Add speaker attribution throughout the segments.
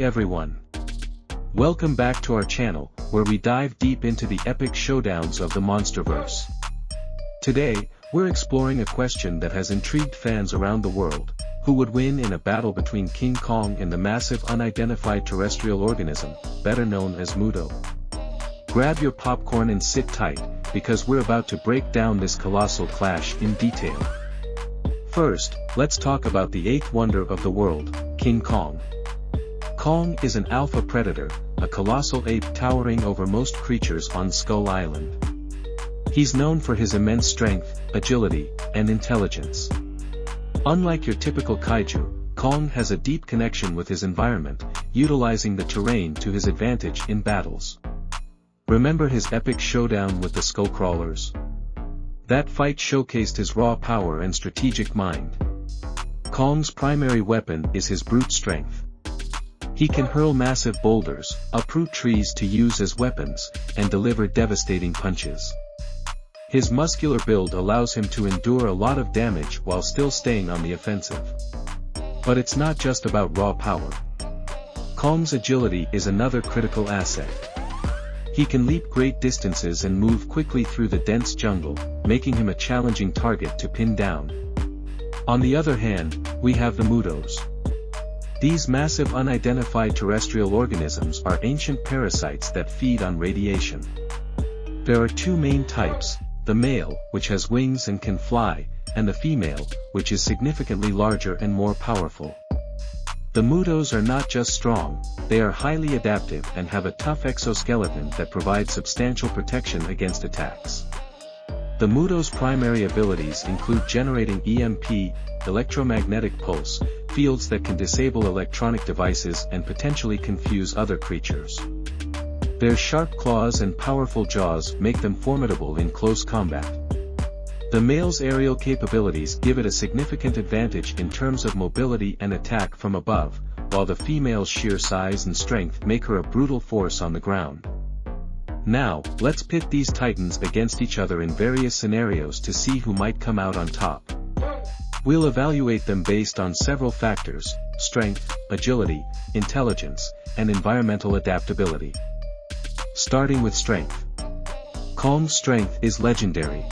Speaker 1: Hey everyone! Welcome back to our channel, where we dive deep into the epic showdowns of the MonsterVerse. Today, we're exploring a question that has intrigued fans around the world: who would win in a battle between King Kong and the massive unidentified terrestrial organism, better known as Muto? Grab your popcorn and sit tight, because we're about to break down this colossal clash in detail. First, let's talk about the eighth wonder of the world, King Kong. Kong is an alpha predator, a colossal ape towering over most creatures on Skull Island. He's known for his immense strength, agility, and intelligence. Unlike your typical kaiju, Kong has a deep connection with his environment, utilizing the terrain to his advantage in battles. Remember his epic showdown with the Skullcrawlers? That fight showcased his raw power and strategic mind. Kong's primary weapon is his brute strength. He can hurl massive boulders, uproot trees to use as weapons, and deliver devastating punches. His muscular build allows him to endure a lot of damage while still staying on the offensive. But it's not just about raw power. Kong's agility is another critical asset. He can leap great distances and move quickly through the dense jungle, making him a challenging target to pin down. On the other hand, we have the Mutos. These massive unidentified terrestrial organisms are ancient parasites that feed on radiation. There are two main types: the male, which has wings and can fly, and the female, which is significantly larger and more powerful. The Mutos are not just strong, they are highly adaptive and have a tough exoskeleton that provides substantial protection against attacks. The Mutos' primary abilities include generating EMP, electromagnetic pulse, fields that can disable electronic devices and potentially confuse other creatures. Their sharp claws and powerful jaws make them formidable in close combat. The male's aerial capabilities give it a significant advantage in terms of mobility and attack from above, while the female's sheer size and strength make her a brutal force on the ground. Now, let's pit these titans against each other in various scenarios to see who might come out on top. We'll evaluate them based on several factors: strength, agility, intelligence, and environmental adaptability. Starting with strength. Kong's strength is legendary.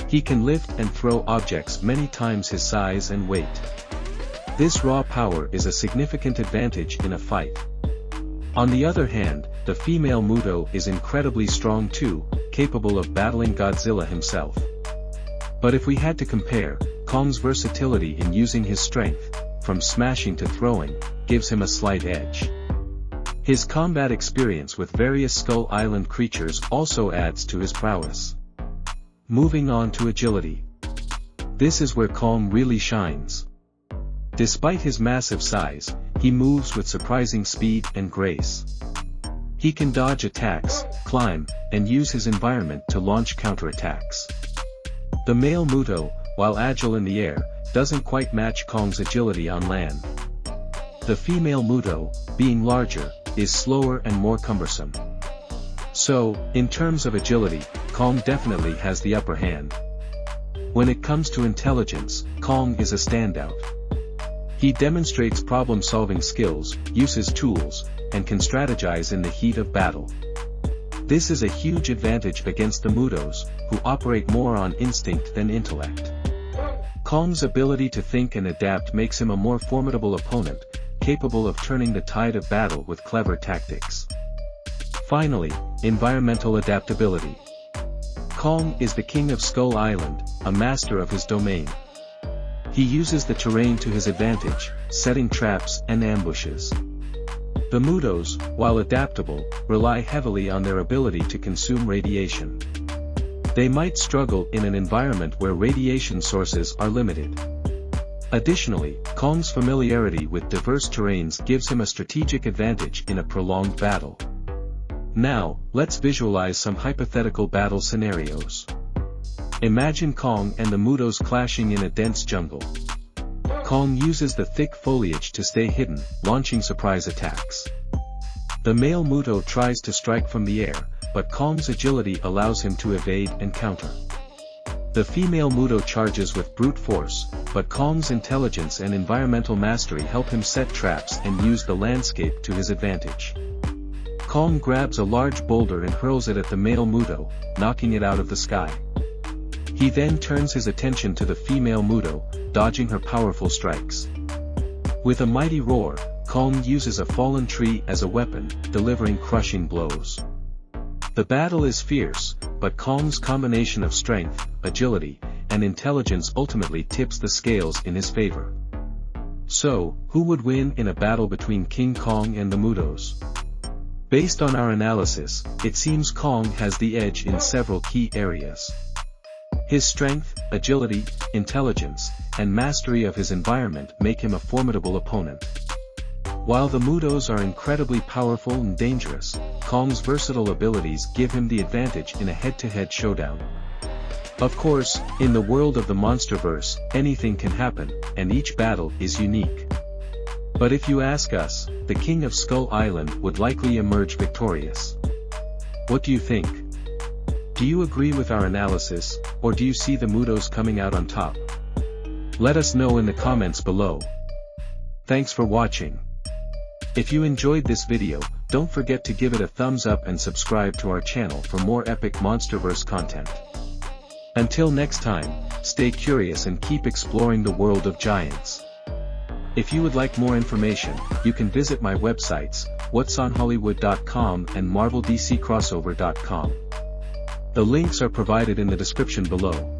Speaker 1: He can lift and throw objects many times his size and weight. This raw power is a significant advantage in a fight. On the other hand, the female Muto is incredibly strong too, capable of battling Godzilla himself. But if we had to compare, Kong's versatility in using his strength, from smashing to throwing, gives him a slight edge. His combat experience with various Skull Island creatures also adds to his prowess. Moving on to agility. This is where Kong really shines. Despite his massive size, he moves with surprising speed and grace. He can dodge attacks, climb, and use his environment to launch counterattacks. The male Muto, while agile in the air, doesn't quite match Kong's agility on land. The female Muto, being larger, is slower and more cumbersome. So, in terms of agility, Kong definitely has the upper hand. When it comes to intelligence, Kong is a standout. He demonstrates problem-solving skills, uses tools, and can strategize in the heat of battle. This is a huge advantage against the Mutos, who operate more on instinct than intellect. Kong's ability to think and adapt makes him a more formidable opponent, capable of turning the tide of battle with clever tactics. Finally, environmental adaptability. Kong is the king of Skull Island, a master of his domain. He uses the terrain to his advantage, setting traps and ambushes. The Mutos, while adaptable, rely heavily on their ability to consume radiation. They might struggle in an environment where radiation sources are limited. Additionally, Kong's familiarity with diverse terrains gives him a strategic advantage in a prolonged battle. Now, let's visualize some hypothetical battle scenarios. Imagine Kong and the Mutos clashing in a dense jungle. Kong uses the thick foliage to stay hidden, launching surprise attacks. The male Muto tries to strike from the air, but Kong's agility allows him to evade and counter. The female Muto charges with brute force, but Kong's intelligence and environmental mastery help him set traps and use the landscape to his advantage. Kong grabs a large boulder and hurls it at the male Muto, knocking it out of the sky. He then turns his attention to the female Muto, dodging her powerful strikes. With a mighty roar, Kong uses a fallen tree as a weapon, delivering crushing blows. The battle is fierce, but Kong's combination of strength, agility, and intelligence ultimately tips the scales in his favor. So, who would win in a battle between King Kong and the Mutos? Based on our analysis, it seems Kong has the edge in several key areas. His strength, agility, intelligence, and mastery of his environment make him a formidable opponent. While the Mutos are incredibly powerful and dangerous, Kong's versatile abilities give him the advantage in a head-to-head showdown. Of course, in the world of the MonsterVerse, anything can happen, and each battle is unique. But if you ask us, the King of Skull Island would likely emerge victorious. What do you think? Do you agree with our analysis, or do you see the Mutos coming out on top? Let us know in the comments below. Thanks for watching. If you enjoyed this video, don't forget to give it a thumbs up and subscribe to our channel for more epic MonsterVerse content. Until next time, stay curious and keep exploring the world of giants. If you would like more information, you can visit my websites, whatsonhollywood.com and marveldccrossover.com. The links are provided in the description below.